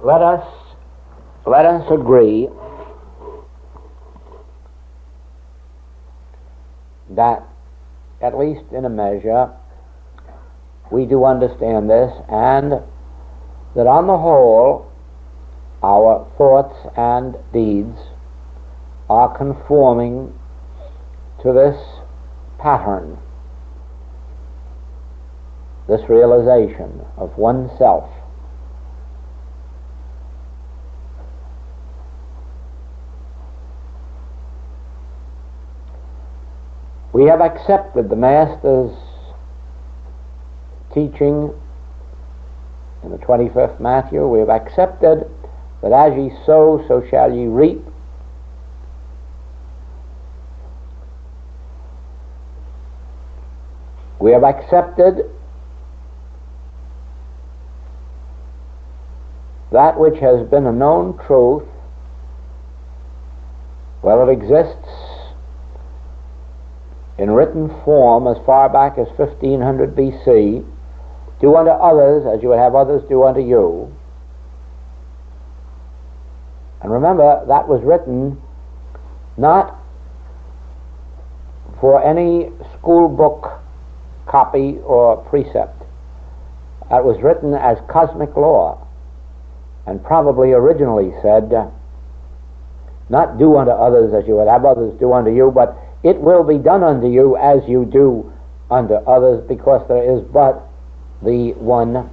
let us agree that, at least in a measure, we do understand this, and that on the whole our thoughts and deeds are conforming to this pattern, this realization of oneself. We have accepted the Master's teaching in the 25th Matthew. We have accepted that as ye sow, so shall ye reap. We have accepted that which has been a known truth. Well, it exists in written form as far back as 1500 BC. Do unto others as you would have others do unto you. And remember, that was written not for any school book copy or precept. That was written as cosmic law, and probably originally said, not do unto others as you would have others do unto you, but it will be done unto you as you do unto others, because there is but the one.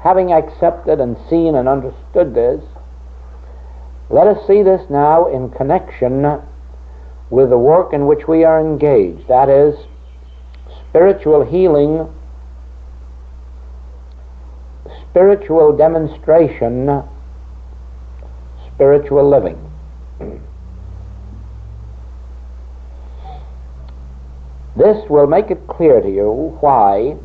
Having accepted and seen and understood this, let us see this now in connection with the work in which we are engaged, that is, spiritual healing, spiritual demonstration, spiritual living. This will make it clear to you why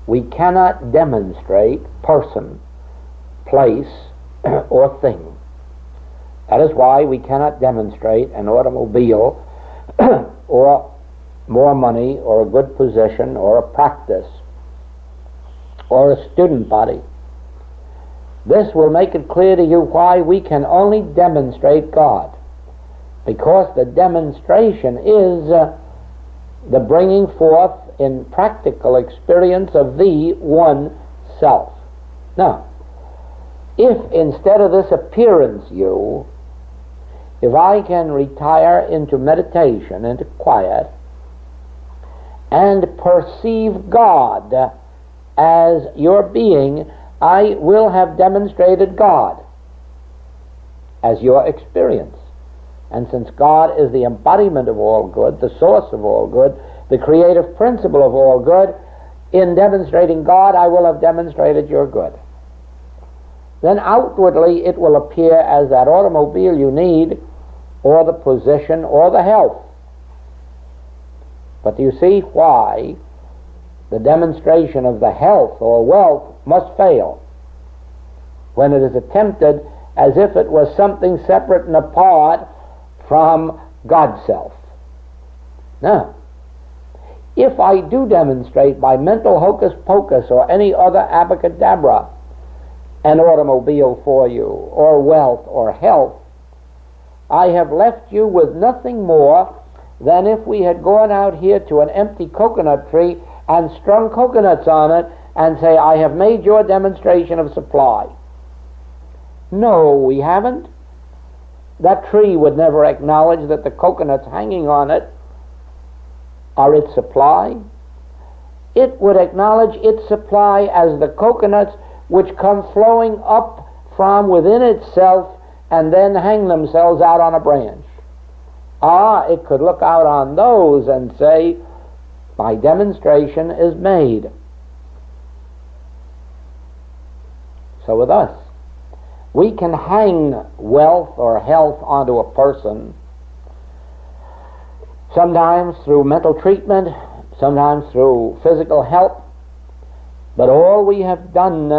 we cannot demonstrate person, place, or thing. That is why we cannot demonstrate an automobile or more money or a good position or a practice or a student body. This will make it clear to you why we can only demonstrate God, because the demonstration is the bringing forth in practical experience of the one self. Now, if instead of this appearance you, if I can retire into meditation, into quiet, and perceive God as your being, I will have demonstrated God as your experience. And since God is the embodiment of all good, the source of all good, the creative principle of all good, in demonstrating God, I will have demonstrated your good. Then outwardly it will appear as that automobile you need, or the position, or the health. But do you see why the demonstration of the health or wealth must fail when it is attempted as if it was something separate and apart from God Self? Now, if I do demonstrate by mental hocus pocus or any other abracadabra an automobile for you, or wealth, or health, I have left you with nothing more than if we had gone out here to an empty coconut tree and strung coconuts on it and say, I have made your demonstration of supply. No, we haven't. That tree would never acknowledge that the coconuts hanging on it are its supply. It would acknowledge its supply as the coconuts which come flowing up from within itself and then hang themselves out on a branch. It could look out on those and say, my demonstration is made. So with us, we can hang wealth or health onto a person, sometimes through mental treatment, sometimes through physical help, but all we have done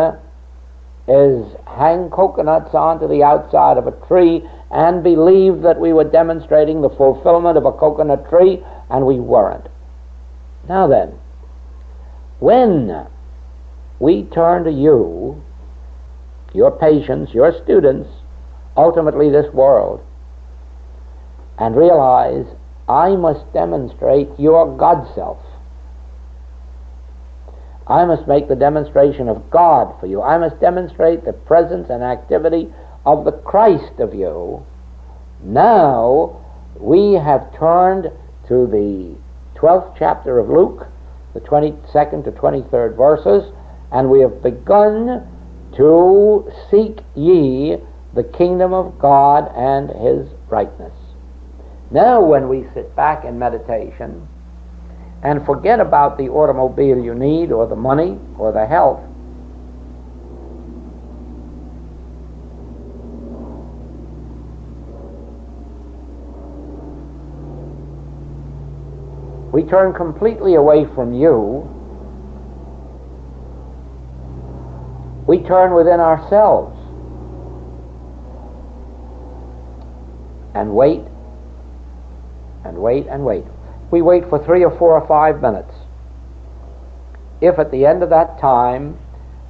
is hang coconuts onto the outside of a tree and believe that we were demonstrating the fulfillment of a coconut tree, and we weren't. Now then, when we turn to you your patients, your students, ultimately this world, and realize, I must demonstrate your God self. I must make the demonstration of God for you. I must demonstrate the presence and activity of the Christ of you. Now we have turned to the 12th chapter of Luke, the 22nd to 23rd verses, and we have begun to seek ye the kingdom of God and his rightness. Now when we sit back in meditation and forget about the automobile you need, or the money, or the health, we turn completely away from you. We turn within ourselves and wait and wait and wait. We wait for 3 or 4 or 5 minutes. If at the end of that time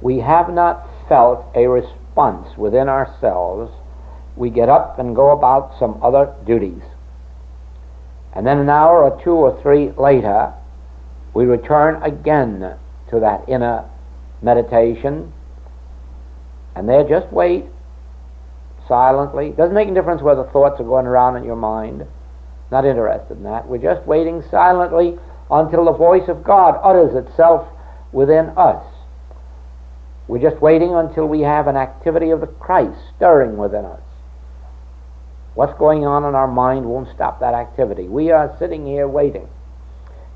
we have not felt a response within ourselves, we get up and go about some other duties. And then an hour or 2 or 3 later, we return again to that inner meditation, and there just wait silently. It doesn't make any difference whether thoughts are going around in your mind. Not interested in that. We're just waiting silently until the voice of God utters itself within us. We're just waiting until we have an activity of the Christ stirring within us. What's going on in our mind won't stop that activity. We are sitting here waiting.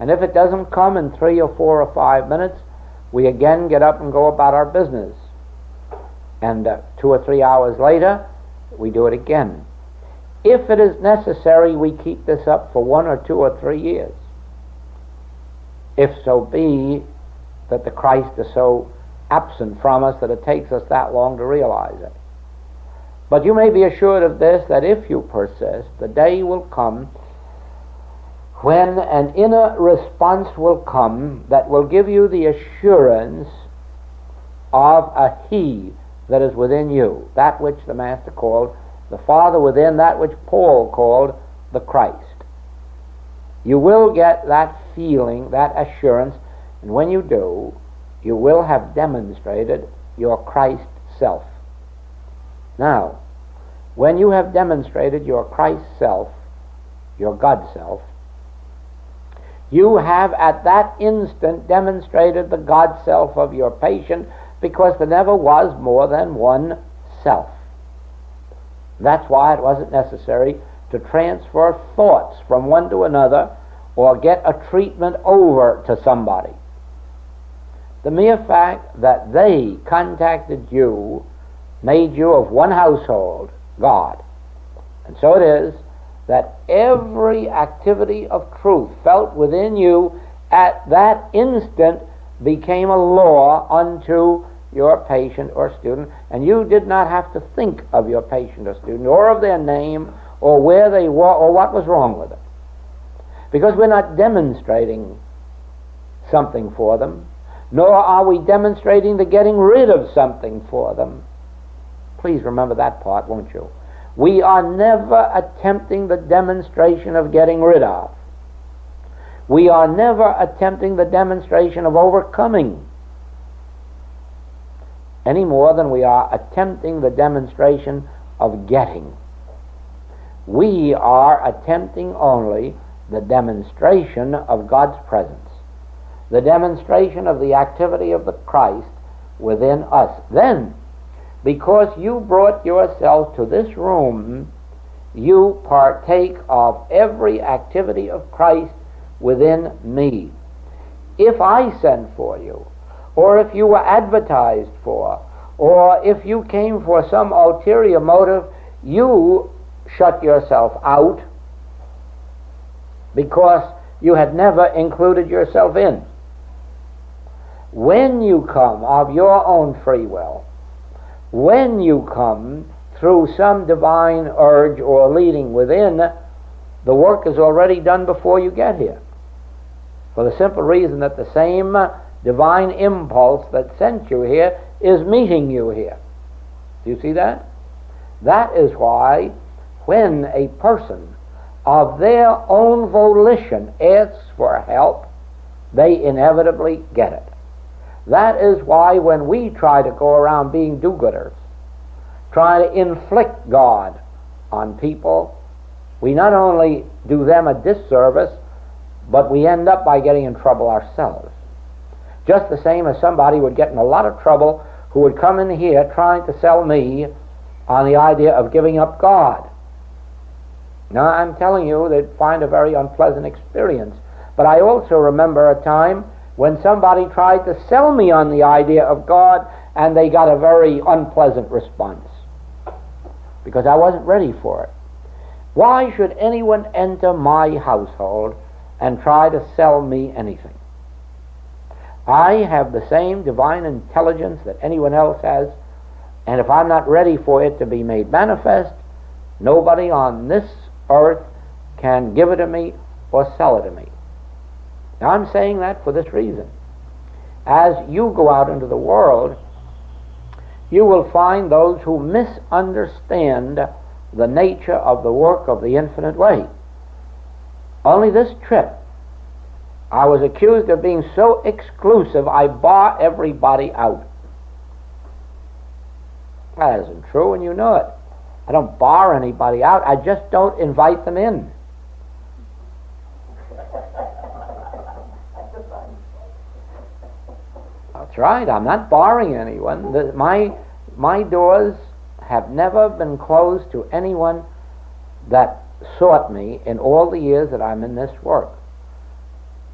And if it doesn't come in 3 or 4 or 5 minutes, we again get up and go about our business. And 2 or 3 hours later, we do it again. If it is necessary, we keep this up for 1 or 2 or 3 years. If so be that the Christ is so absent from us that it takes us that long to realize it. But you may be assured of this, that if you persist, the day will come when an inner response will come that will give you the assurance of a He that is within you, that which the Master called the Father within, that which Paul called the Christ. You will get that feeling, that assurance, and when you do, you will have demonstrated your Christ self. Now, when you have demonstrated your Christ self, your God self, you have at that instant demonstrated the God self of your patient, because there never was more than one self. That's why it wasn't necessary to transfer thoughts from one to another or get a treatment over to somebody. The mere fact that they contacted you made you of one household, God. And so it is that every activity of truth felt within you at that instant became a law unto your patient or student, and you did not have to think of your patient or student or of their name or where they were or what was wrong with them, because we're not demonstrating something for them, nor are we demonstrating the getting rid of something for them. Please remember that part, won't you? We are never attempting the demonstration of getting rid of. We are never attempting the demonstration of overcoming, any more than we are attempting the demonstration of getting. We are attempting only the demonstration of God's presence, the demonstration of the activity of the Christ within us. Then, because you brought yourself to this room, you partake of every activity of Christ within me. If I send for you, or if you were advertised for, or if you came for some ulterior motive, you shut yourself out because you had never included yourself in. When you come of your own free will, when you come through some divine urge or leading within, the work is already done before you get here, for the simple reason that the same divine impulse that sent you here is meeting you here. Do you see that? That is why when a person of their own volition asks for help, they inevitably get it. That is why when we try to go around being do-gooders, try to inflict God on people, we not only do them a disservice, but we end up by getting in trouble ourselves. Just the same as somebody would get in a lot of trouble who would come in here trying to sell me on the idea of giving up God. Now, I'm telling you, they'd find a very unpleasant experience. But I also remember a time when somebody tried to sell me on the idea of God, and they got a very unpleasant response, because I wasn't ready for it. Why should anyone enter my household and try to sell me anything? I have the same divine intelligence that anyone else has, and if I'm not ready for it to be made manifest, nobody on this earth can give it to me or sell it to me. Now, I'm saying that for this reason. As you go out into the world, you will find those who misunderstand the nature of the work of the infinite way. Only this trip, I was accused of being so exclusive, I bar everybody out. That isn't true, and you know it. I don't bar anybody out, I just don't invite them in. That's right, I'm not barring anyone. My doors have never been closed to anyone that sought me in all the years that I'm in this work.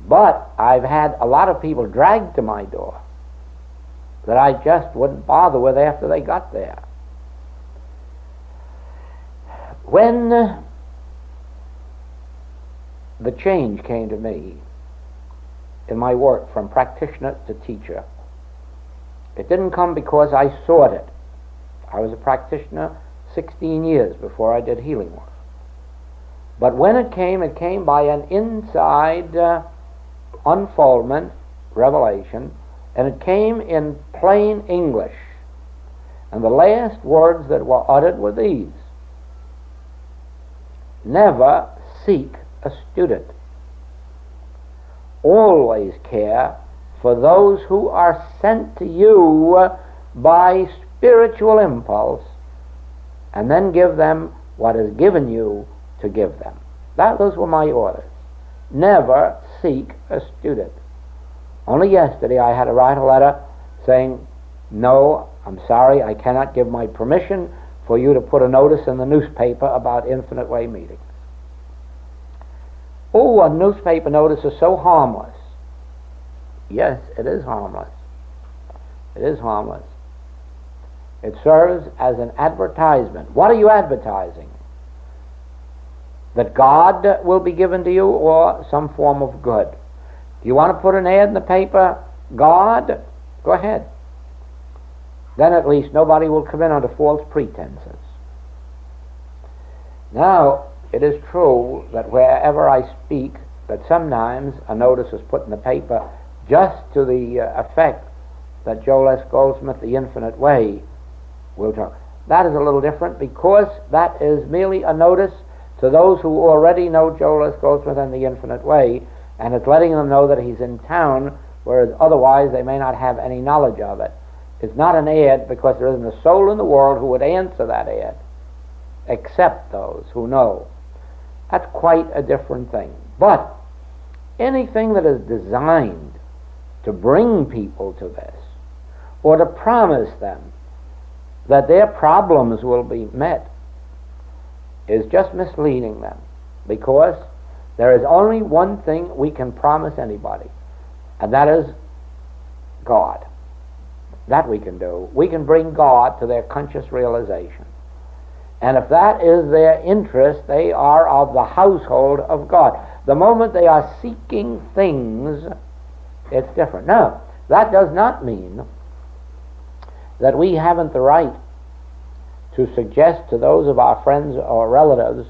But I've had a lot of people dragged to my door that I just wouldn't bother with after they got there. When the change came to me in my work from practitioner to teacher, it didn't come because I sought it. I was a practitioner 16 years before I did healing work. But when it came by an inside unfoldment, revelation, and it came in plain English. And the last words that were uttered were these: never seek a student. Always care for those who are sent to you by spiritual impulse, and then give them what is given you to give them. Those were my orders. Never seek a student. Only yesterday I had to write a letter saying, no, I'm sorry, I cannot give my permission for you to put a notice in the newspaper about Infinite Way meetings. Oh, a newspaper notice is so harmless. Yes, it is harmless. It is harmless. It serves as an advertisement. What are you advertising? That God will be given to you, or some form of good? Do you want to put an ad in the paper, God? Go ahead. Then at least nobody will come in under false pretenses. Now, it is true that wherever I speak, that sometimes a notice is put in the paper just to the effect that Joel S. Goldsmith, The Infinite Way, will talk. That is a little different, because that is merely a notice to those who already know Joel S. Goldsmith and The Infinite Way, and it's letting them know that he's in town, whereas otherwise they may not have any knowledge of it. It's not an ad, because there isn't a soul in the world who would answer that ad, except those who know. That's quite a different thing. But anything that is designed to bring people to this, or to promise them that their problems will be met, is just misleading them, because there is only one thing we can promise anybody, and that is God. That we can do. We can bring God to their conscious realization. And if that is their interest, they are of the household of God. The moment they are seeking things, it's different. Now, that does not mean that we haven't the right to suggest to those of our friends or relatives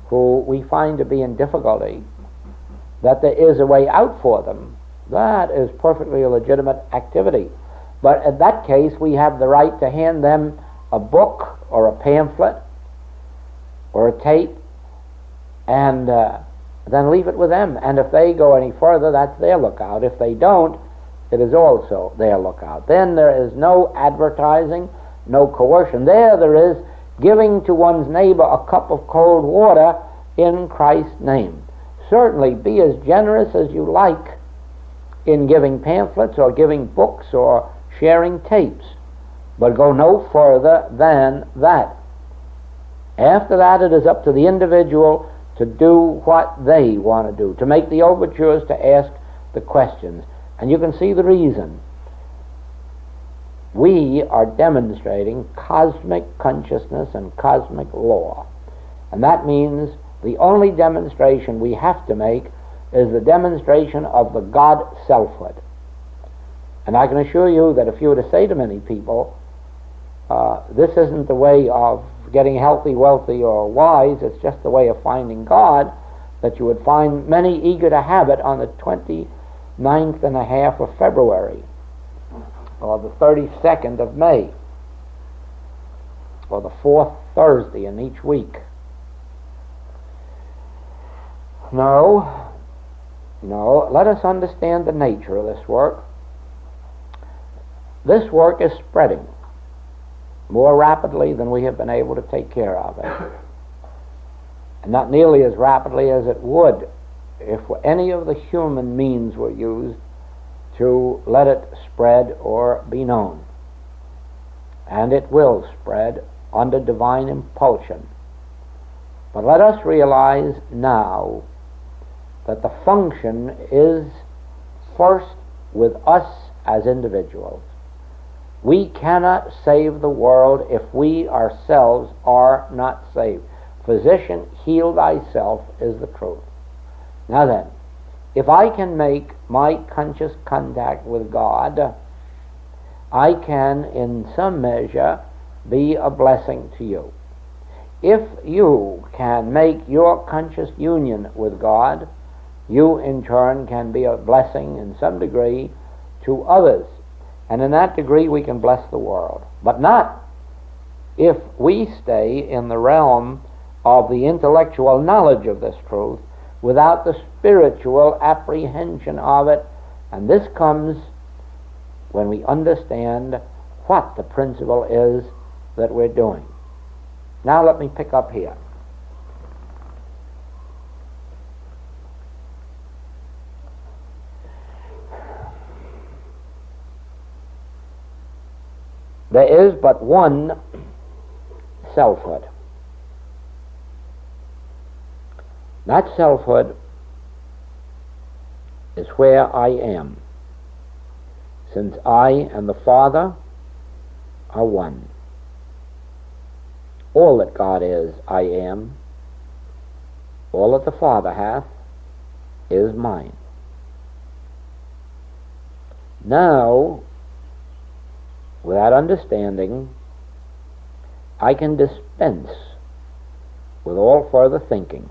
who we find to be in difficulty that there is a way out for them. That is perfectly a legitimate activity. But in that case, we have the right to hand them a book or a pamphlet or a tape and then leave it with them. And if they go any further, that's their lookout. If they don't, it is also their lookout. Then there is no advertising, no coercion. There is giving to one's neighbor a cup of cold water in Christ's name. Certainly be as generous as you like in giving pamphlets or giving books or sharing tapes, but go no further than that. After that, it is up to the individual to do what they want to do, to make the overtures, to ask the questions. And you can see the reason. We are demonstrating cosmic consciousness and cosmic law. And that means the only demonstration we have to make is the demonstration of the God Selfhood. And I can assure you that if you were to say to many people, this isn't the way of getting healthy, wealthy, or wise, it's just the way of finding God, that you would find many eager to have it on the 29th and a half of February, or the 32nd of May, or the fourth Thursday in each week. No, let us understand the nature of this work. This work is spreading more rapidly than we have been able to take care of it. And not nearly as rapidly as it would if any of the human means were used to let it spread or be known. And it will spread under divine impulsion. But let us realize now that the function is first with us as individuals. We cannot save the world if we ourselves are not saved. Physician, heal thyself is the truth. Now then, if I can make my conscious contact with God, I can in some measure be a blessing to you. If you can make your conscious union with God, you in turn can be a blessing in some degree to others. And in that degree we can bless the world. But not if we stay in the realm of the intellectual knowledge of this truth without the spiritual apprehension of it. And this comes when we understand what the principle is that we're doing. Now let me pick up here. There is but one selfhood. That selfhood is where I am, since I and the Father are one. All that God is, I am. All that the Father hath is mine. Now, with that understanding, I can dispense with all further thinking.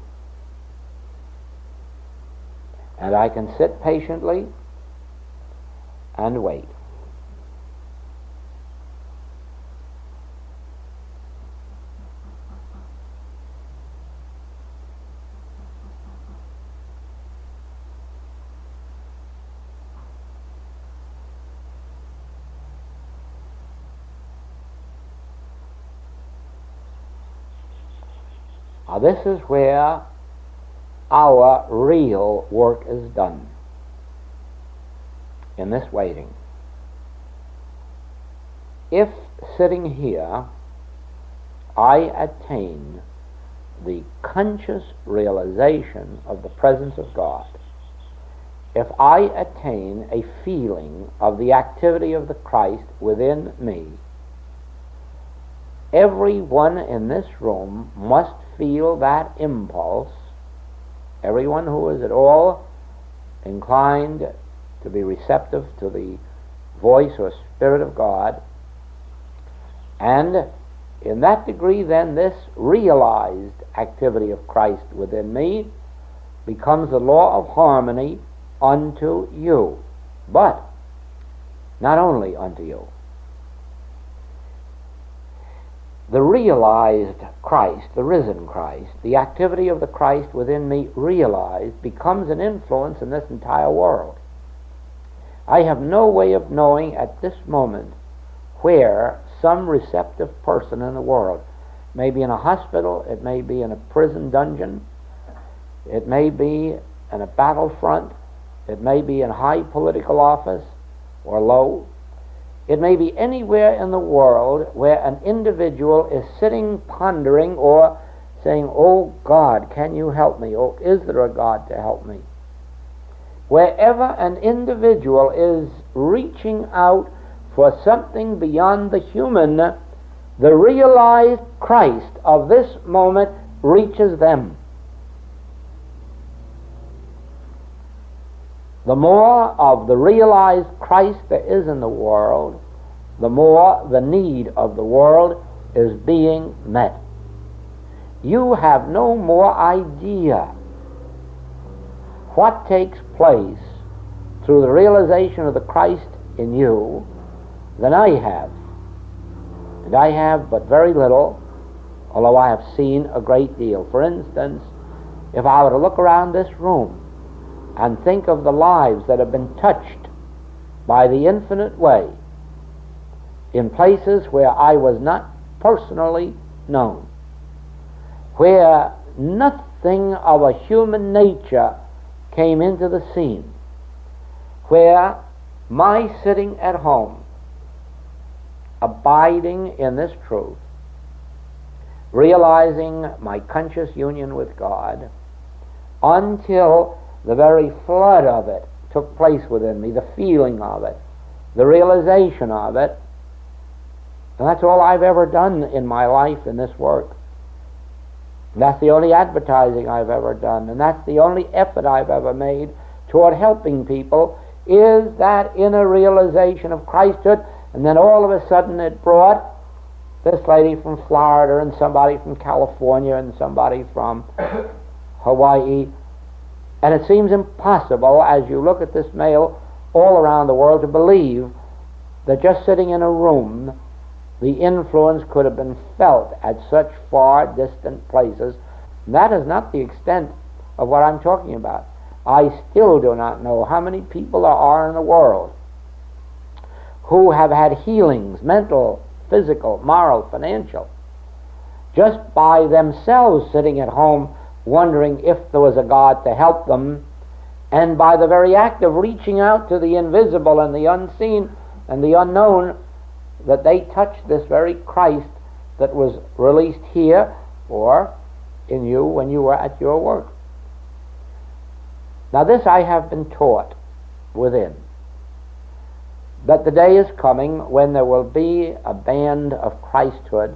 And I can sit patiently and wait. Now this is where our real work is done, in this waiting. If sitting here I attain the conscious realization of the presence of God, if I attain a feeling of the activity of the Christ within me, everyone in this room must feel that impulse. Everyone who is at all inclined to be receptive to the voice or Spirit of God, and in that degree then this realized activity of Christ within me becomes the law of harmony unto you, but not only unto you. the realized Christ, the risen Christ, the activity of the Christ within me realized, becomes an influence in this entire world. I have no way of knowing at this moment where some receptive person in the world, may be in a hospital, it may be in a prison dungeon, it may be in a battlefront, it may be in high political office or low, it may be anywhere in the world where an individual is sitting pondering or saying, "Oh God, can you help me? Oh, is there a God to help me?" Wherever an individual is reaching out for something beyond the human, the realized Christ of this moment reaches them. The more of the realized Christ there is in the world, the more the need of the world is being met. You have no more idea what takes place through the realization of the Christ in you than I have. And I have but very little, although I have seen a great deal. For instance, if I were to look around this room and think of the lives that have been touched by the infinite way in places where I was not personally known, where nothing of a human nature came into the scene, where my sitting at home, abiding in this truth, realizing my conscious union with God, until the very flood of it took place within me, the feeling of it, the realization of it, and that's all I've ever done in my life in this work. That's the only advertising I've ever done, and that's the only effort I've ever made toward helping people, is that inner realization of Christhood. And then all of a sudden it brought this lady from Florida and somebody from California and somebody from Hawaii. And it seems impossible, as you look at this mail all around the world, to believe that just sitting in a room, the influence could have been felt at such far distant places. And that is not the extent of what I'm talking about. I still do not know how many people there are in the world who have had healings, mental, physical, moral, financial, just by themselves sitting at home wondering if there was a God to help them, and by the very act of reaching out to the invisible and the unseen and the unknown, that they touched this very Christ that was released here or in you when you were at your work. Now this I have been taught within, that the day is coming when there will be a band of Christhood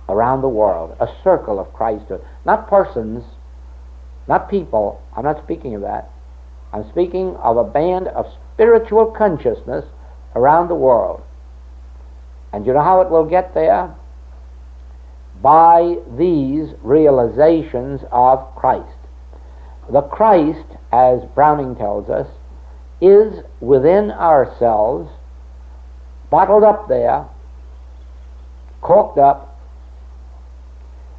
around the world, a circle of Christhood. Not persons, not people, I'm not speaking of that. I'm speaking of a band of spiritual consciousness around the world. And you know how it will get there? By these realizations of Christ. The Christ, as Browning tells us, is within ourselves, bottled up there, corked up.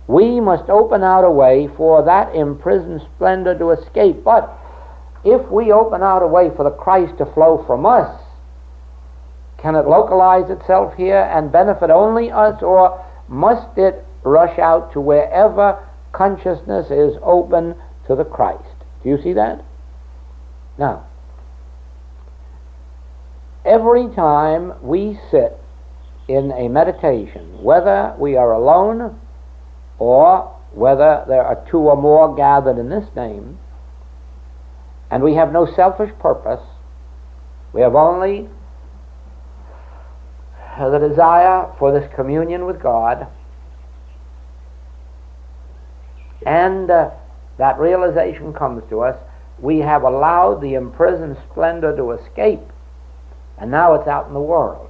We must open out a way for that imprisoned splendor to escape. But if we open out a way for the Christ to flow from us, can it localize itself here and benefit only us, or must it rush out to wherever consciousness is open to the Christ? Do you see that? Now, every time we sit in a meditation, whether we are alone or whether there are two or more gathered in this name, and we have no selfish purpose, we have only the desire for this communion with God, and that realization comes to us, we have allowed the imprisoned splendor to escape, and now it's out in the world,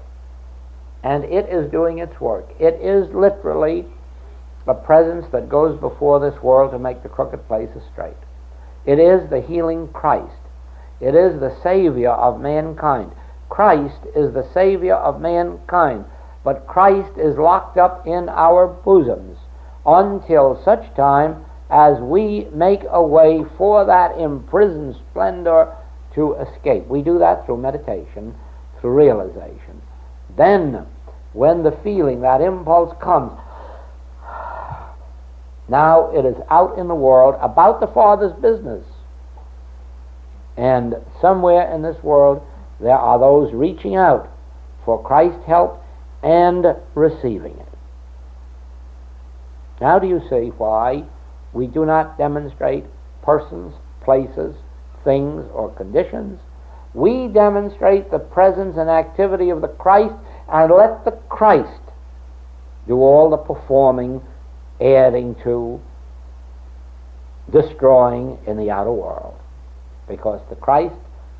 and it is doing its work. It is literally a presence that goes before this world to make the crooked places straight. It is the healing Christ. It is the Savior of mankind. Christ is the Savior of mankind. but Christ is locked up in our bosoms until such time as we make a way for that imprisoned splendor to escape. We do that through meditation, through realization. Then, when the feeling, that impulse comes, now it is out in the world about the Father's business. And somewhere in this world there are those reaching out for Christ's help and receiving it. Now do you see why we do not demonstrate persons, places, things, or conditions? We demonstrate the presence and activity of the Christ, and let the Christ do all the performing, adding to, destroying in the outer world. Because the Christ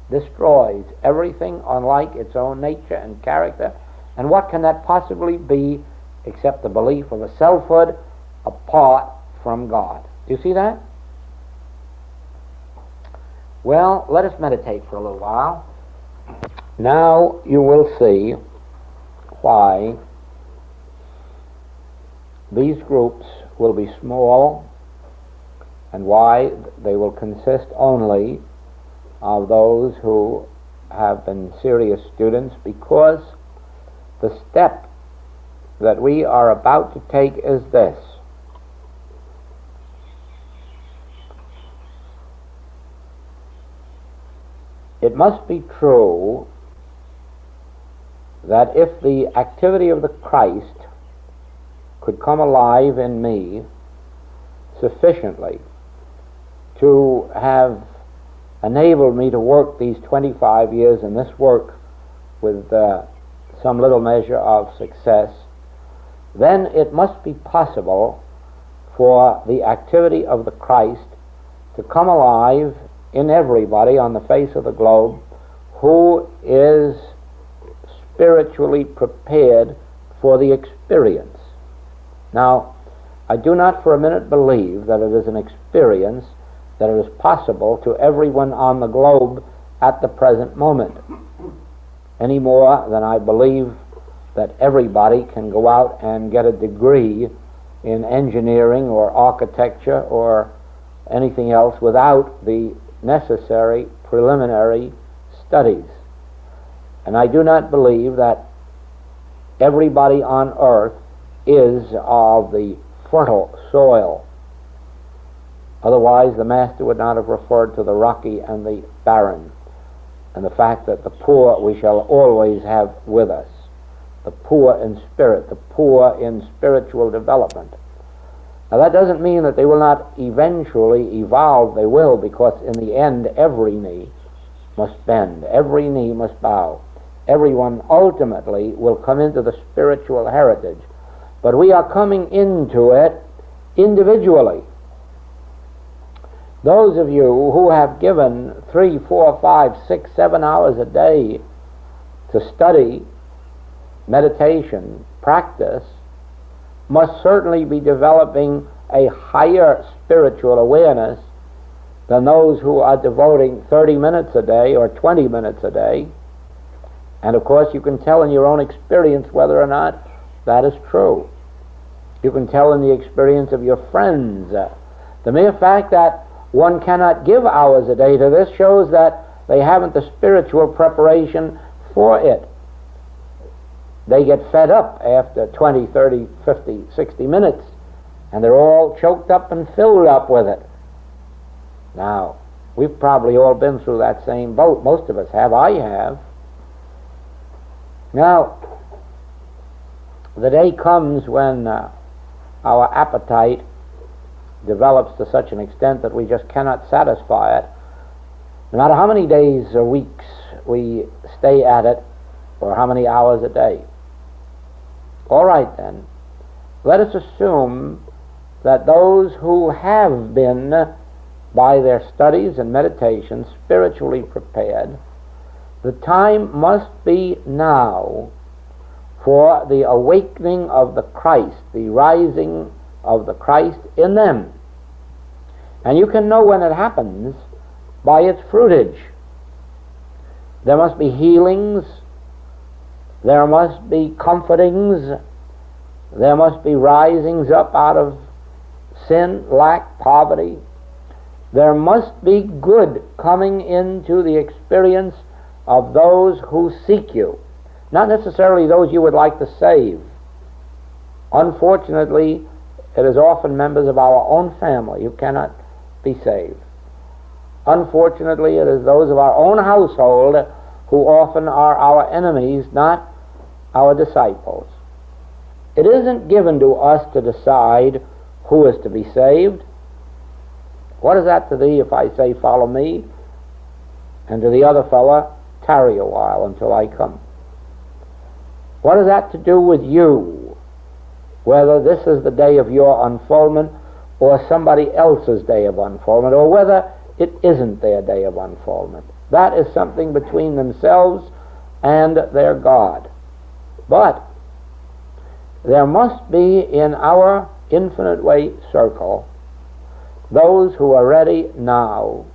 destroys everything unlike its own nature and character. And what can that possibly be except the belief of a selfhood apart from God? Do you see that? Well, let us meditate for a little while. Now you will see why these groups will be small and why they will consist only of those who have been serious students, because the step that we are about to take is this. It must be true that if the activity of the Christ could come alive in me sufficiently to have enabled me to work these 25 years in this work with some little measure of success, then it must be possible for the activity of the Christ to come alive in everybody on the face of the globe who is spiritually prepared for the experience. Now, I do not for a minute believe that it is an experience that it is possible to everyone on the globe at the present moment, any more than I believe that everybody can go out and get a degree in engineering or architecture or anything else without the necessary preliminary studies. And I do not believe that everybody on earth is of the fertile soil. Otherwise the Master would not have referred to the rocky and the barren, and the fact that the poor we shall always have with us, the poor in spirit, the poor in spiritual development. Now that doesn't mean that they will not eventually evolve. They will, because in the end every knee must bend, every knee must bow. Everyone ultimately will come into the spiritual heritage. But we are coming into it individually. Those of you who have given 3, 4, 5, 6, 7 hours a day to study, meditation, practice, must certainly be developing a higher spiritual awareness than those who are devoting 30 minutes a day or 20 minutes a day. And of course you can tell in your own experience whether or not that is true. You can tell in the experience of your friends. The mere fact that one cannot give hours a day to this shows that they haven't the spiritual preparation for it. They get fed up after 20, 30, 50, 60 minutes, and they're all choked up and filled up with it. Now, we've probably all been through that same boat. Most of us have. I have. Now, the day comes when our appetite develops to such an extent that we just cannot satisfy it. No matter how many days or weeks we stay at it, or how many hours a day. All right then, let us assume that those who have been, by their studies and meditations, spiritually prepared, the time must be now for the awakening of the Christ, the rising of the Christ in them. And you can know when it happens by its fruitage. There must be healings There must be comfortings. There must be risings up out of sin, lack, poverty. There must be good coming into the experience of those who seek you. Not necessarily those you would like to save. Unfortunately, it is often members of our own family who cannot be saved. Unfortunately, it is those of our own household who often are our enemies, not our disciples. It isn't given to us to decide who is to be saved. What is that to thee if I say, follow me, and to the other fella, tarry a while until I come? What is that to do with you, whether this is the day of your unfoldment or somebody else's day of unfoldment, or whether it isn't their day of unfoldment? That is something between themselves and their God. But there must be in our infinite way circle those who are ready now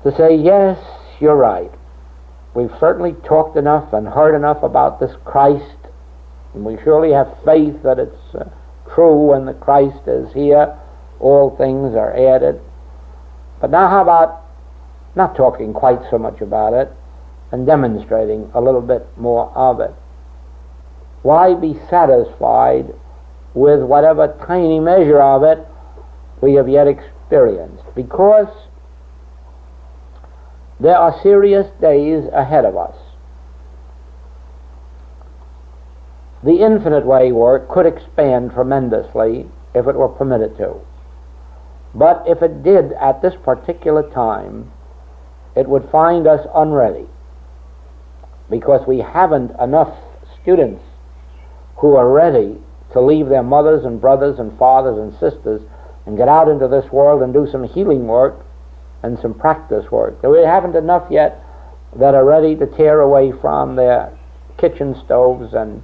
to say, yes, you're right. We've certainly talked enough and heard enough about this Christ, and we surely have faith that it's true when the Christ is here, all things are added. But now how about not talking quite so much about it and demonstrating a little bit more of it? Why be satisfied with whatever tiny measure of it we have yet experienced? Because there are serious days ahead of us. The infinite way work could expand tremendously if it were permitted to. But if it did at this particular time, it would find us unready, because we haven't enough students who are ready to leave their mothers and brothers and fathers and sisters and get out into this world and do some healing work and some practice work. We haven't enough yet that are ready to tear away from their kitchen stoves and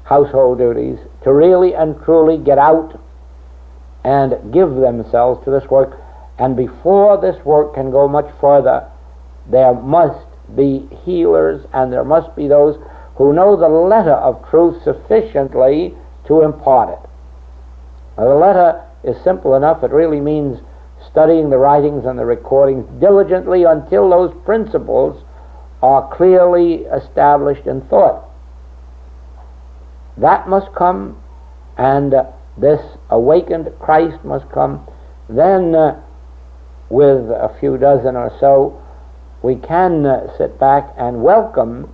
household duties to really and truly get out and give themselves to this work. And before this work can go much further, there must be healers, and there must be those who know the letter of truth sufficiently to impart it. Now, the letter is simple enough. It really means studying the writings and the recordings diligently until those principles are clearly established in thought. That must come, and this awakened Christ must come. Then, with a few dozen or so, we can sit back and welcome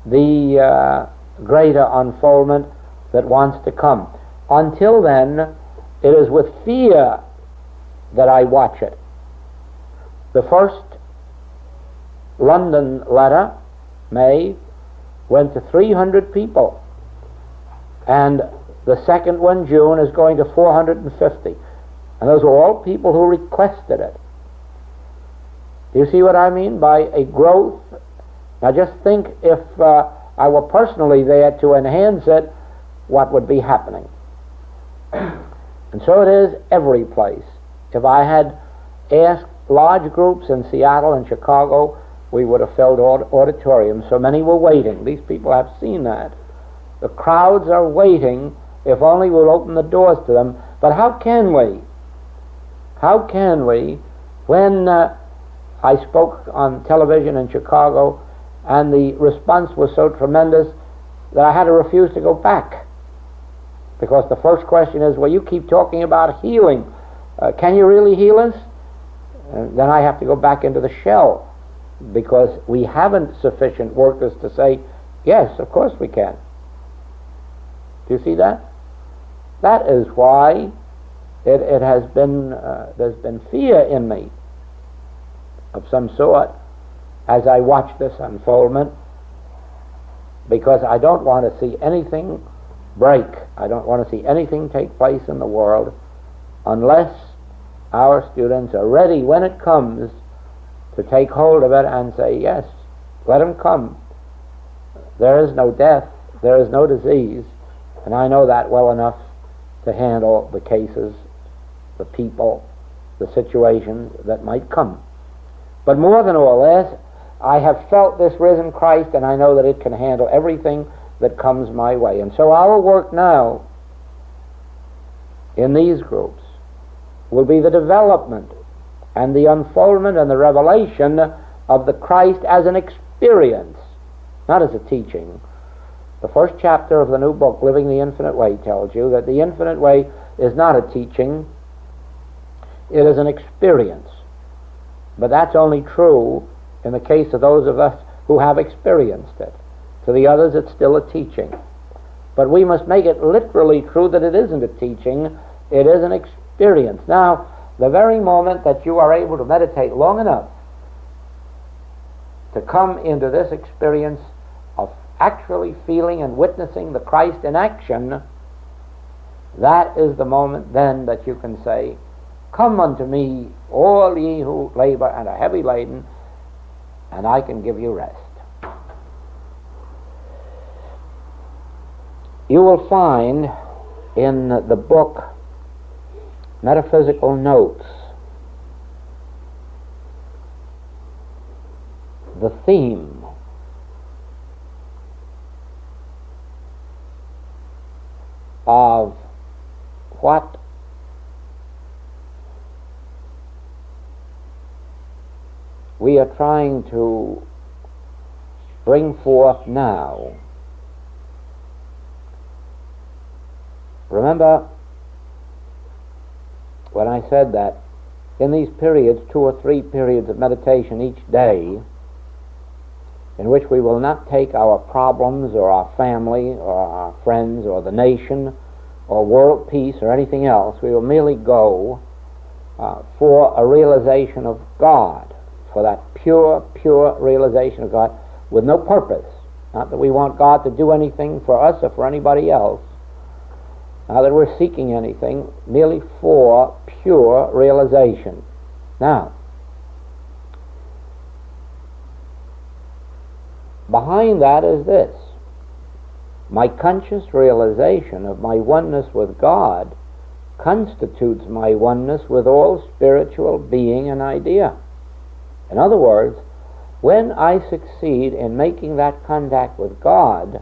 the greater unfoldment that wants to come. Until then, it is with fear that I watch it. The first London letter, May, went to 300 people, and the second one, June, is going to 450, and those were all people who requested it. Do you see what I mean by a growth? Now just think, if I were personally there to enhance it, what would be happening? And so it is every place. If I had asked large groups in Seattle and Chicago, we would have filled auditoriums. So many were waiting. These people have seen that. The crowds are waiting, if only we'll open the doors to them. But how can we? How can we, when I spoke on television in Chicago and the response was so tremendous that I had to refuse to go back? Because the first question is, well, you keep talking about healing. Can you really heal us? And then I have to go back into the shell, because we haven't sufficient workers to say, yes, of course we can. Do you see that? That is why it has been, there's been fear in me of some sort as I watch this unfoldment, because I don't want to see anything break. I don't want to see anything take place in the world unless our students are ready when it comes to take hold of it and say, yes, let him come. There is no death, there is no disease, and I know that well enough to handle the cases, the people, the situations that might come. But more than all this, I have felt this risen Christ, and I know that it can handle everything that comes my way. And so our work now in these groups will be the development and the unfoldment and the revelation of the Christ as an experience, not as a teaching. The first chapter of the new book, Living the Infinite Way, tells you that the infinite way is not a teaching, it is an experience. But that's only true in the case of those of us who have experienced it. To the others, it's still a teaching. But we must make it literally true that it isn't a teaching, it is an experience. Now, the very moment that you are able to meditate long enough to come into this experience of actually feeling and witnessing the Christ in action, that is the moment then that you can say, "Come unto me, all ye who labor and are heavy laden, and I can give you rest." You will find in the book Metaphysical Notes the theme of what we are trying to bring forth now. Remember when I said that in these periods, 2 or 3 periods of meditation each day, in which we will not take our problems or our family or our friends or the nation or world peace or anything else, we will merely go for a realization of God, for that pure realization of God with no purpose. Not that we want God to do anything for us or for anybody else, not that we're seeking anything, merely for pure realization. Now, behind that is this: my conscious realization of my oneness with God constitutes my oneness with all spiritual being and idea. In other words, when I succeed in making that contact with God,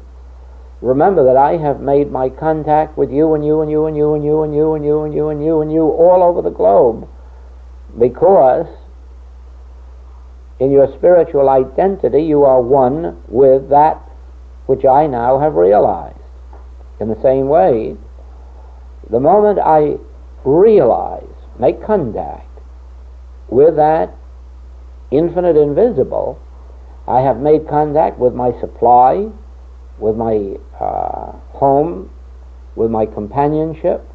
remember that I have made my contact with you and you and you and you and you and you and you and you and you and you all over the globe, because in your spiritual identity you are one with that which I now have realized. In the same way, the moment I realize, make contact with that infinite invisible, I have made contact with my supply, with my home, with my companionship,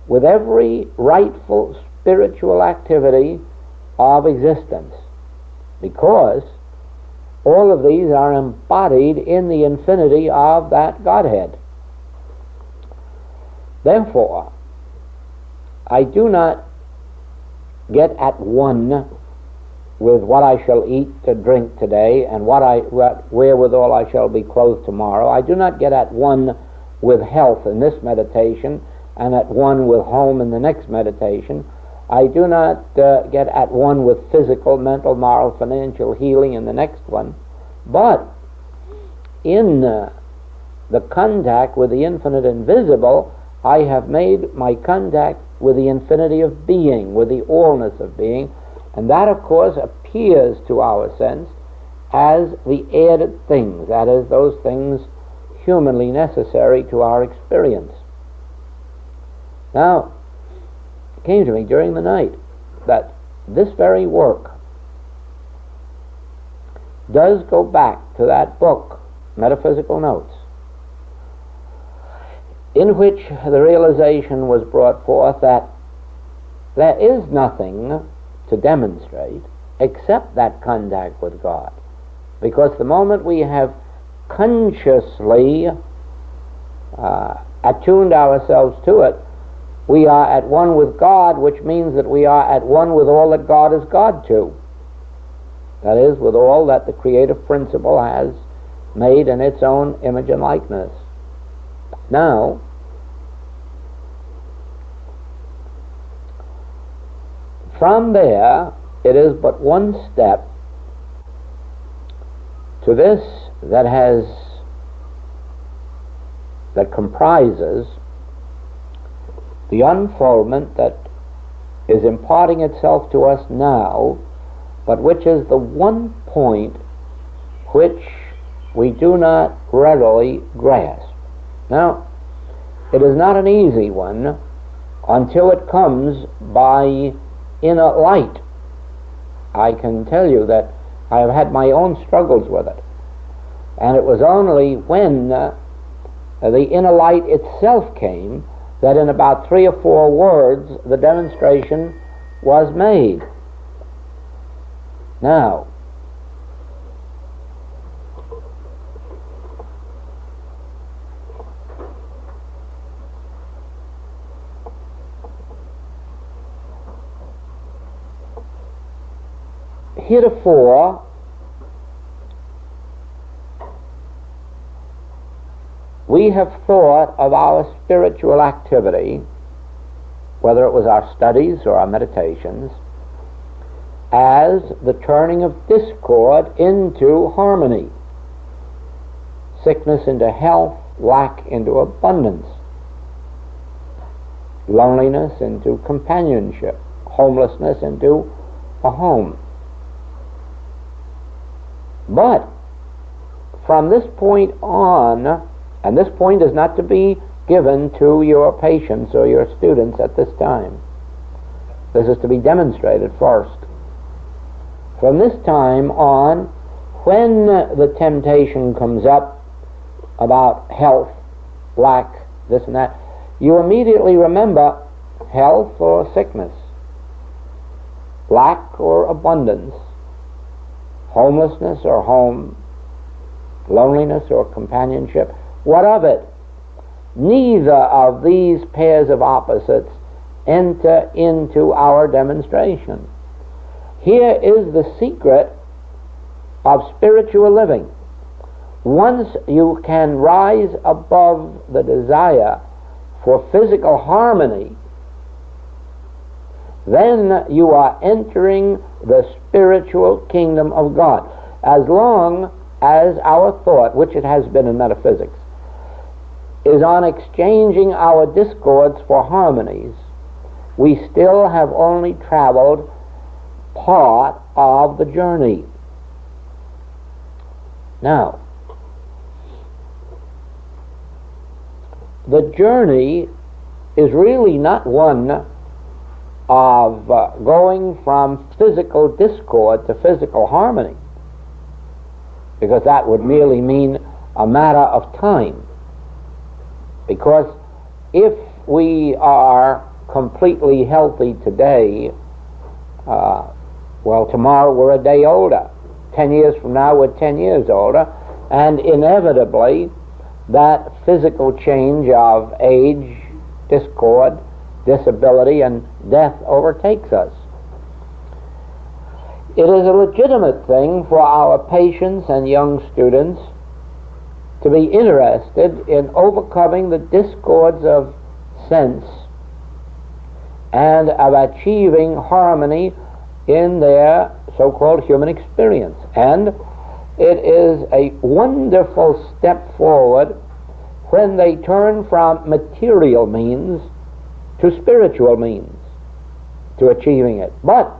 with every rightful spiritual activity of existence, because all of these are embodied in the infinity of that Godhead. Therefore, I do not get at one with what I shall eat to drink today and wherewithal I shall be clothed tomorrow. I do not get at one with health in this meditation and at one with home in the next meditation. I do not get at one with physical, mental, moral, financial healing in the next one. But in the contact with the infinite invisible, I have made my contact with the infinity of being, with the allness of being, and that, of course, appears to our sense as the added things, that is, those things humanly necessary to our experience. Now, it came to me during the night that this very work does go back to that book, Metaphysical Notes, in which the realization was brought forth that there is nothing to demonstrate except that contact with God. Because the moment we have consciously attuned ourselves to it, we are at one with God, which means that we are at one with all that God is God to. That is, with all that the creative principle has made in its own image and likeness. Now, from there, it is but one step to this that comprises the unfoldment that is imparting itself to us now, but which is the one point which we do not readily grasp. Now, it is not an easy one until it comes by inner light. I can tell you that I have had my own struggles with it, and it was only when the inner light itself came that in about 3 or 4 words the demonstration was made. Now, heretofore, we have thought of our spiritual activity, whether it was our studies or our meditations, as the turning of discord into harmony, sickness into health, lack into abundance, loneliness into companionship, homelessness into a home. But from this point on, and this point is not to be given to your patients or your students at this time. This is to be demonstrated first. From this time on, when the temptation comes up about health, lack, this and that, you immediately remember health or sickness, lack or abundance, homelessness or home, loneliness or companionship. What of it? Neither of these pairs of opposites enter into our demonstration. Here is the secret of spiritual living. Once you can rise above the desire for physical harmony, then you are entering the spiritual kingdom of God. As long as our thought, which it has been in metaphysics, is on exchanging our discords for harmonies, we still have only traveled part of the journey. Now, the journey is really not one of going from physical discord to physical harmony, because that would merely mean a matter of time. Because if we are completely healthy today, well, tomorrow we're a day older. 10 years from now we're 10 years older, and inevitably that physical change of age, discord, disability, and death overtakes us. It is a legitimate thing for our patients and young students to be interested in overcoming the discords of sense and of achieving harmony in their so-called human experience. And it is a wonderful step forward when they turn from material means to spiritual means to achieving it. But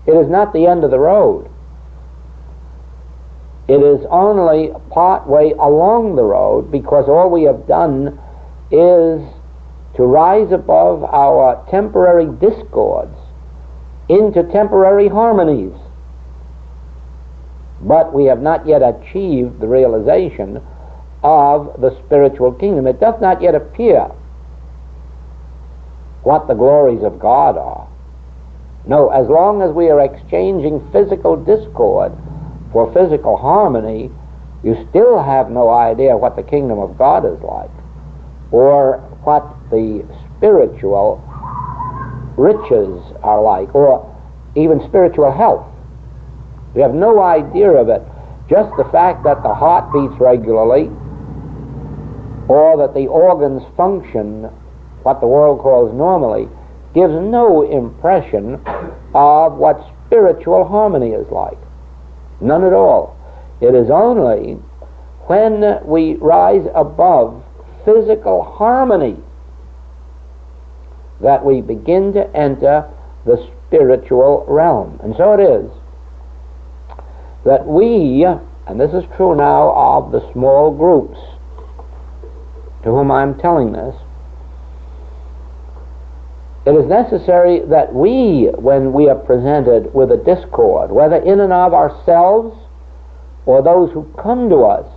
it is not the end of the road. It is only part way along the road, because all we have done is to rise above our temporary discords into temporary harmonies. But we have not yet achieved the realization of the spiritual kingdom. It doth not yet appear what the glories of God are. No, as long as we are exchanging physical discord for physical harmony, you still have no idea what the kingdom of God is like, or what the spiritual riches are like, or even spiritual health. You have no idea of it. Just the fact that the heart beats regularly, or that the organs function what the world calls normally, gives no impression of what spiritual harmony is like. None at all. It is only when we rise above physical harmony that we begin to enter the spiritual realm. And so it is that we, and this is true now of the small groups to whom I'm telling this, it is necessary that we, when we are presented with a discord, whether in and of ourselves or those who come to us,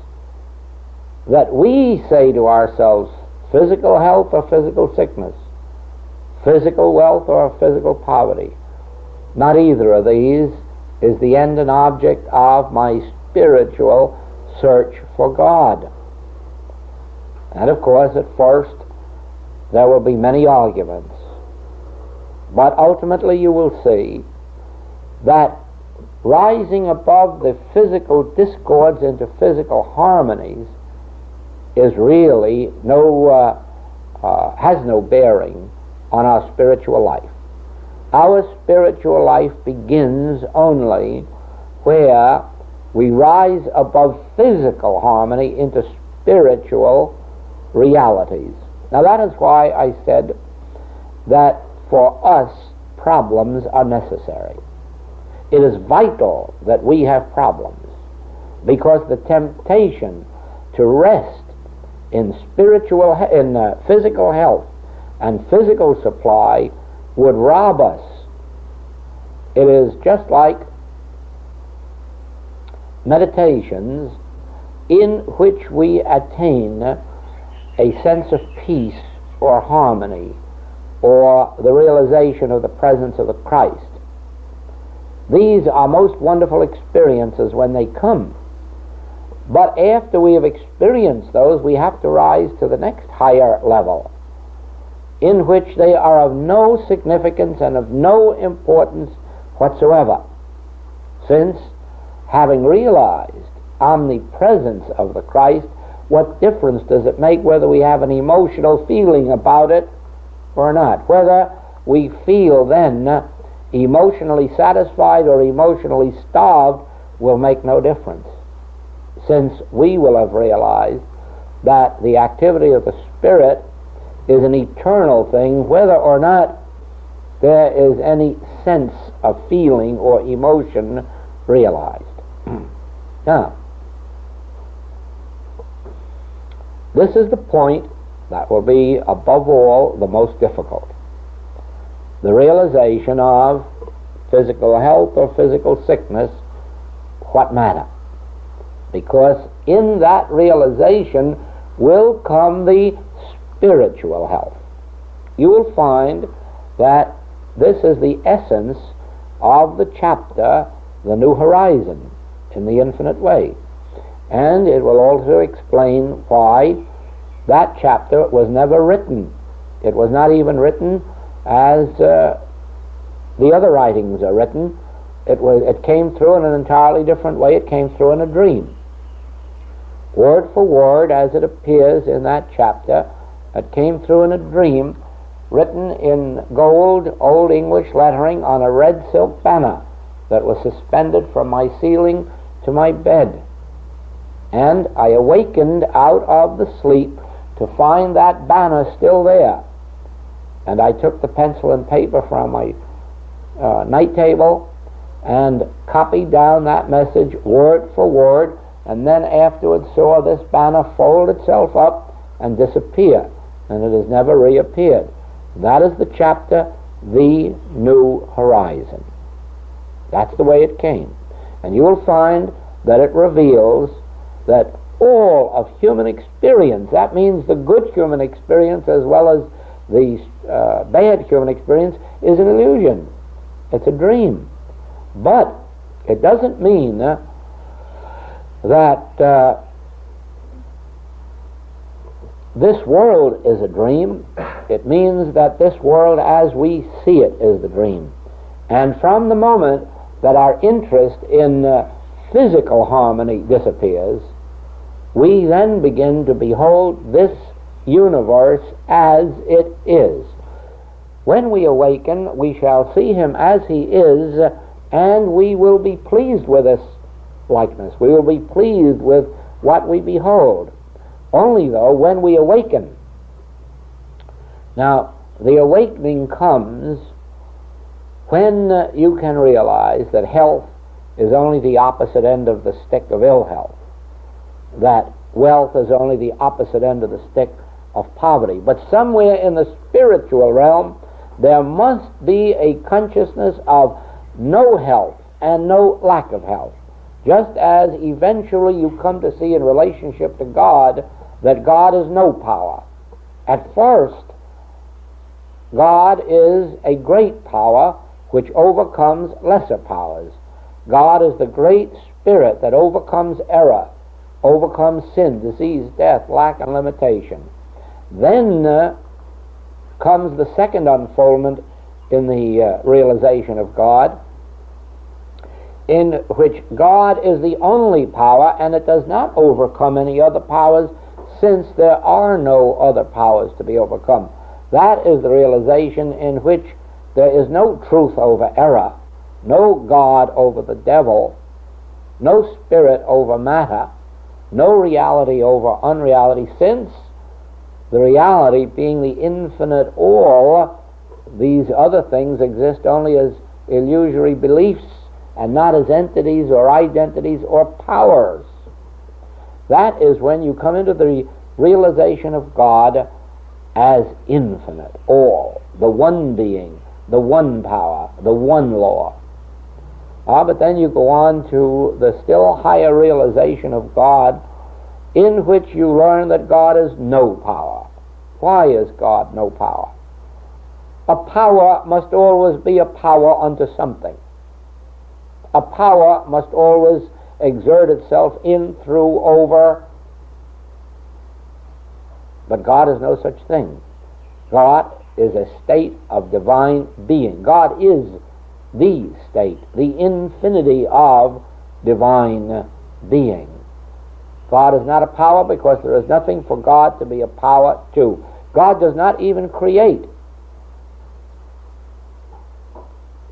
that we say to ourselves, physical health or physical sickness, physical wealth or physical poverty. Not either of these is the end and object of my spiritual search for God. And of course, at first, there will be many arguments. But ultimately you will see that rising above the physical discords into physical harmonies is really has no bearing on our spiritual life. Our spiritual life begins only where we rise above physical harmony into spiritual realities. Now that is why I said that for us problems are necessary. It is vital that we have problems, because the temptation to rest in physical health and physical supply would rob us. It is just like meditations in which we attain a sense of peace or harmony or the realization of the presence of the Christ. These are most wonderful experiences when they come. But after we have experienced those, we have to rise to the next higher level, in which they are of no significance and of no importance whatsoever, since, having realized omnipresence of the Christ, what difference does it make whether we have an emotional feeling about it or not? Whether we feel then emotionally satisfied or emotionally starved will make no difference, since we will have realized that the activity of the Spirit is an eternal thing, whether or not there is any sense of feeling or emotion realized. Now, this is the point that will be, above all, the most difficult. The realization of physical health or physical sickness, what matter? Because in that realization will come the spiritual health. You will find that this is the essence of the chapter, The New Horizon, in the Infinite Way. And it will also explain why that chapter was never written. It was not even written as the other writings are written. It came through in an entirely different way. It came through in a dream. Word for word, as it appears in that chapter, it came through in a dream, written in gold, Old English lettering on a red silk banner that was suspended from my ceiling to my bed. And I awakened out of the sleep to find that banner still there. And I took the pencil and paper from my night table and copied down that message word for word, and then afterwards saw this banner fold itself up and disappear, and it has never reappeared. That is the chapter, The New Horizon. That's the way it came. And you will find that it reveals that all of human experience, that means the good human experience as well as the bad human experience, is an illusion. It's a dream. But it doesn't mean that this world is a dream. It means that this world as we see it is the dream. And from the moment that our interest in physical harmony disappears, we then begin to behold this universe as it is. When we awaken, we shall see him as he is, and we will be pleased with this likeness. We will be pleased with what we behold. Only, though, when we awaken. Now, the awakening comes when you can realize that health is only the opposite end of the stick of ill health, that wealth is only the opposite end of the stick of poverty. But somewhere in the spiritual realm, there must be a consciousness of no health and no lack of health. Just as eventually you come to see in relationship to God that God is no power. At first, God is a great power which overcomes lesser powers. God is the great spirit that overcomes error, overcomes sin, disease, death, lack, and limitation. Then comes the second unfoldment in the realization of God, in which God is the only power, and it does not overcome any other powers, since there are no other powers to be overcome. That is the realization in which there is no truth over error, no God over the devil, no spirit over matter, no reality over unreality, since the reality being the infinite all, these other things exist only as illusory beliefs and not as entities or identities or powers. That is when you come into the realization of God as infinite, all, the one being, the one power, the one law. But then you go on to the still higher realization of God, in which you learn that God is no power. Why is God no power? A power must always be a power unto something. A power must always exert itself in, through, over. But God is no such thing. God is a state of divine being. God is the state, the infinity of divine being. God is not a power because there is nothing for God to be a power to. God does not even create.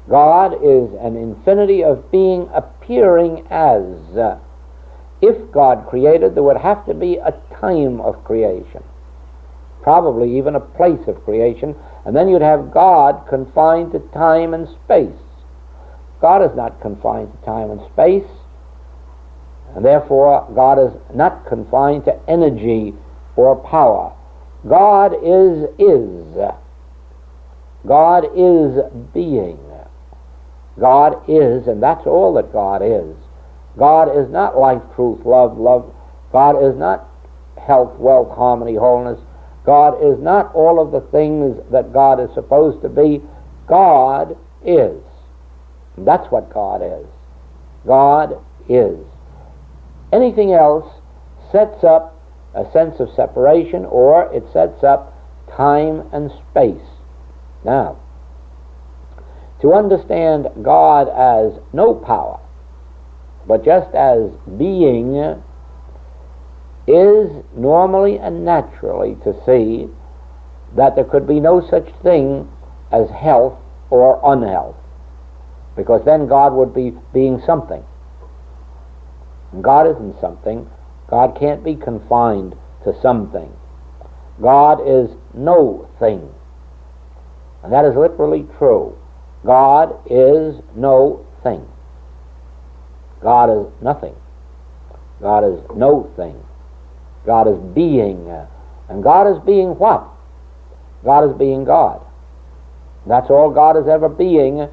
God is an infinity of being appearing as. If God created, there would have to be a time of creation, probably even a place of creation, and then you'd have God confined to time and space. God is not confined to time and space, and therefore God is not confined to energy or power. God is. God is being. God is, and that's all that God is. God is not life, truth, love. God is not health, wealth, harmony, wholeness. God is not all of the things that God is supposed to be. God is. And that's what God is. God is. Anything else sets up a sense of separation, or it sets up time and space. Now, to understand God as no power, but just as being, is normally and naturally to see that there could be no such thing as health or unhealth, because then God would be being something. And God isn't something. God can't be confined to something. God is no thing. And that is literally true. God is no thing. God is nothing. God is no thing. God is being. And God is being what? God is being God. That's all God is ever being,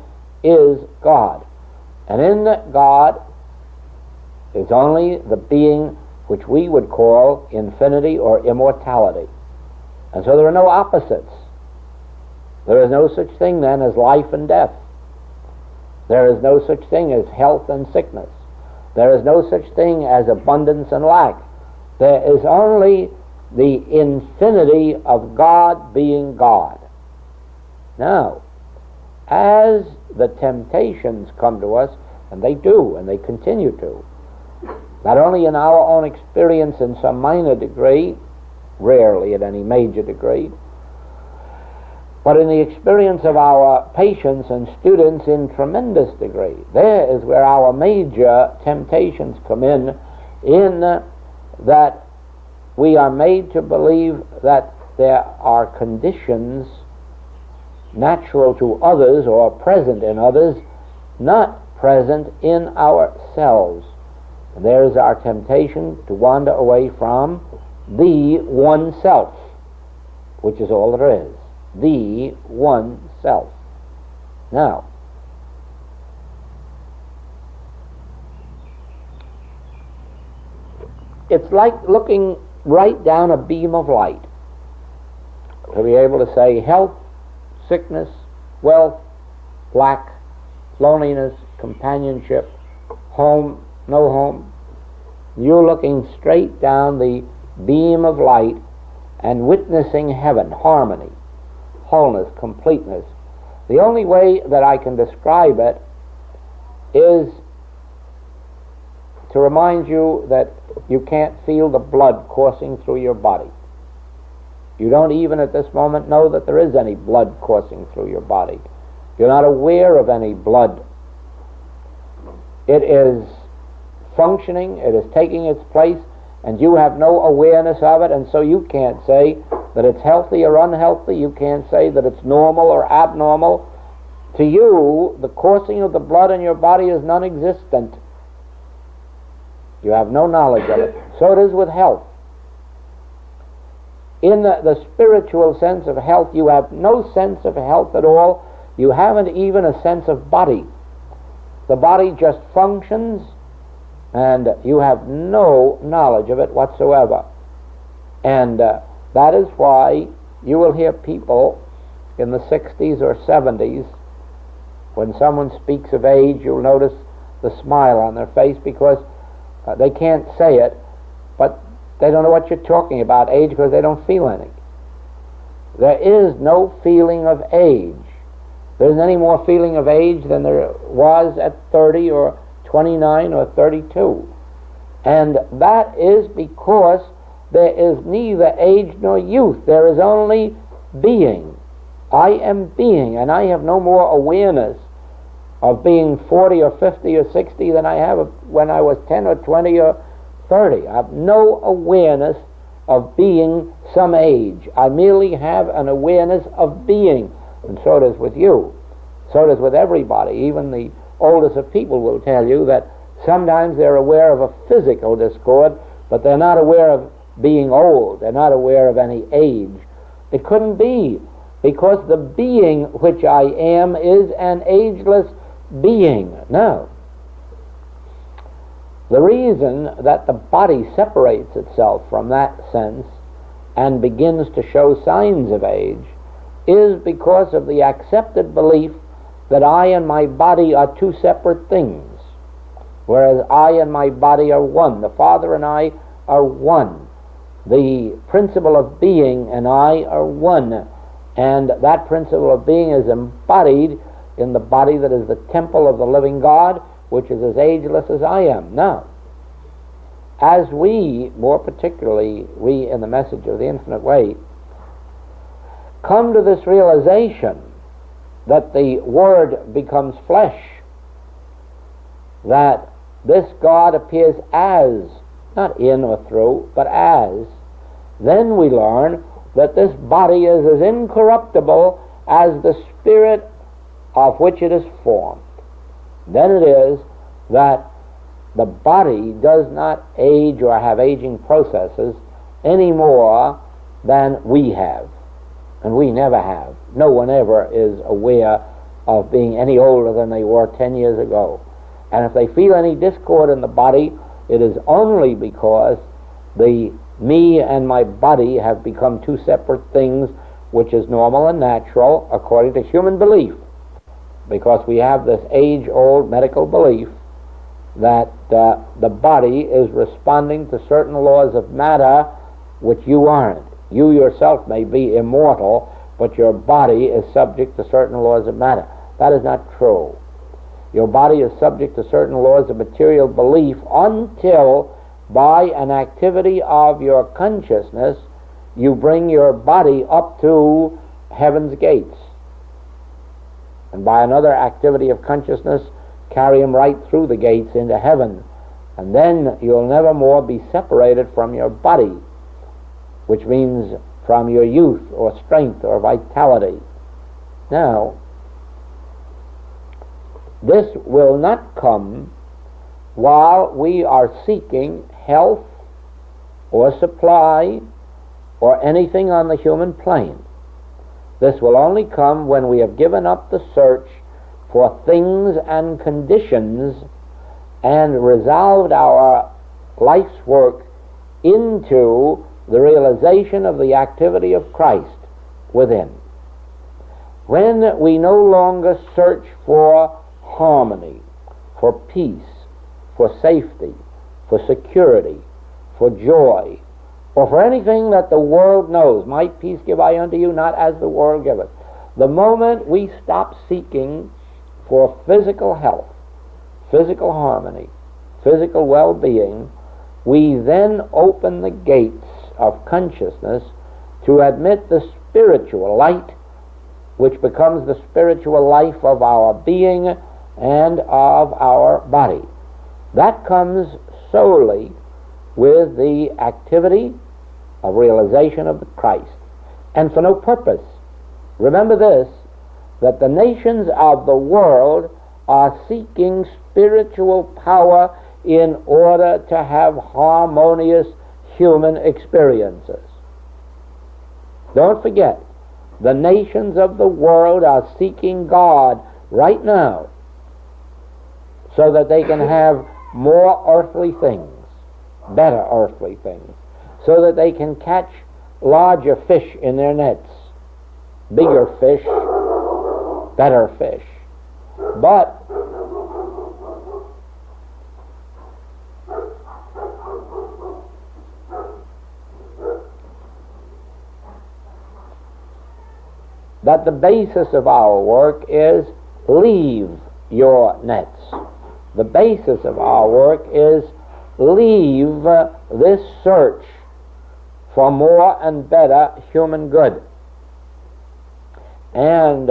is God. And in God is only the being which we would call infinity or immortality. And so there are no opposites. There is no such thing then as life and death. There is no such thing as health and sickness. There is no such thing as abundance and lack. There is only the infinity of God being God. Now, as the temptations come to us, and they do, and they continue to, not only in our own experience in some minor degree, rarely in any major degree, but in the experience of our patients and students in tremendous degree. There is where our major temptations come in that we are made to believe that there are conditions natural to others or present in others, not present in ourselves. And there is our temptation to wander away from the one self, which is all there is. The one self. Now, it's like looking right down a beam of light. To be able to say health, sickness, wealth, lack, loneliness, companionship, home, no home. You're looking straight down the beam of light and witnessing heaven, harmony, wholeness, completeness. The only way that I can describe it is to remind you that you can't feel the blood coursing through your body. You don't even at this moment know that there is any blood coursing through your body. You're not aware of any blood. It is functioning, it is taking its place, and you have no awareness of it, and so you can't say that it's healthy or unhealthy. You can't say that it's normal or abnormal. To you, the coursing of the blood in your body is non-existent. You have no knowledge of it. So it is with health. In the spiritual sense of health, you have no sense of health at all. You haven't even a sense of body. The body just functions, and you have no knowledge of it whatsoever. And that is why you will hear people in the 60s or 70s, when someone speaks of age, you'll notice the smile on their face, because they can't say it, but they don't know what you're talking about, age, because they don't feel any. There is no feeling of age. There isn't any more feeling of age than there was at 30 or 29 or 32. And that is because there is neither age nor youth. There is only being. I am being, and I have no more awareness of being 40 or 50 or 60 than I have when I was 10 or 20 or 30. I have no awareness of being some age. I merely have an awareness of being. And so it is with you. So it is with everybody. Even the oldest of people will tell you that sometimes they're aware of a physical discord, but they're not aware of being old. They're not aware of any age. It couldn't be, because the being which I am is an ageless being. No. The reason that the body separates itself from that sense and begins to show signs of age is because of the accepted belief that I and my body are two separate things, whereas I and my body are one. The Father and I are one. The principle of being and I are one, and that principle of being is embodied in the body that is the temple of the living God, which is as ageless as I am. Now, as we, more particularly we in the Message of the Infinite Way, come to this realization that the Word becomes flesh, that this God appears as, not in or through, but as, then we learn that this body is as incorruptible as the spirit of which it is formed. Then it is that the body does not age or have aging processes any more than we have. And we never have. No one ever is aware of being any older than they were 10 years ago. And if they feel any discord in the body, it is only because the me and my body have become two separate things, which is normal and natural according to human belief. Because we have this age-old medical belief that the body is responding to certain laws of matter which you aren't. You yourself may be immortal, but your body is subject to certain laws of matter. That is not true. Your body is subject to certain laws of material belief until, by an activity of your consciousness, you bring your body up to heaven's gates, and by another activity of consciousness carry him right through the gates into heaven. And then you'll never more be separated from your body, which means from your youth or strength or vitality. Now, this will not come while we are seeking health or supply or anything on the human plane. This will only come when we have given up the search for things and conditions and resolved our life's work into the realization of the activity of Christ within. When we no longer search for harmony, for peace, for safety, for security, for joy, or for anything that the world knows, my peace give I unto you, not as the world giveth. The moment we stop seeking for physical health, physical harmony, physical well-being, we then open the gates of consciousness to admit the spiritual light, which becomes the spiritual life of our being and of our body. That comes solely with the activity of realization of the Christ, and for no purpose. Remember this, that the nations of the world are seeking spiritual power in order to have harmonious human experiences. Don't forget, the nations of the world are seeking God right now so that they can have more earthly things, better earthly things, so that they can catch larger fish in their nets, bigger fish, better fish. But that the basis of our work is leave your nets. The basis of our work is leave this search for more and better human good and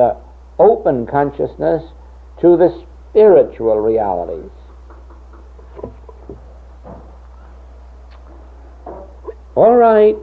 open consciousness to the spiritual realities. All right.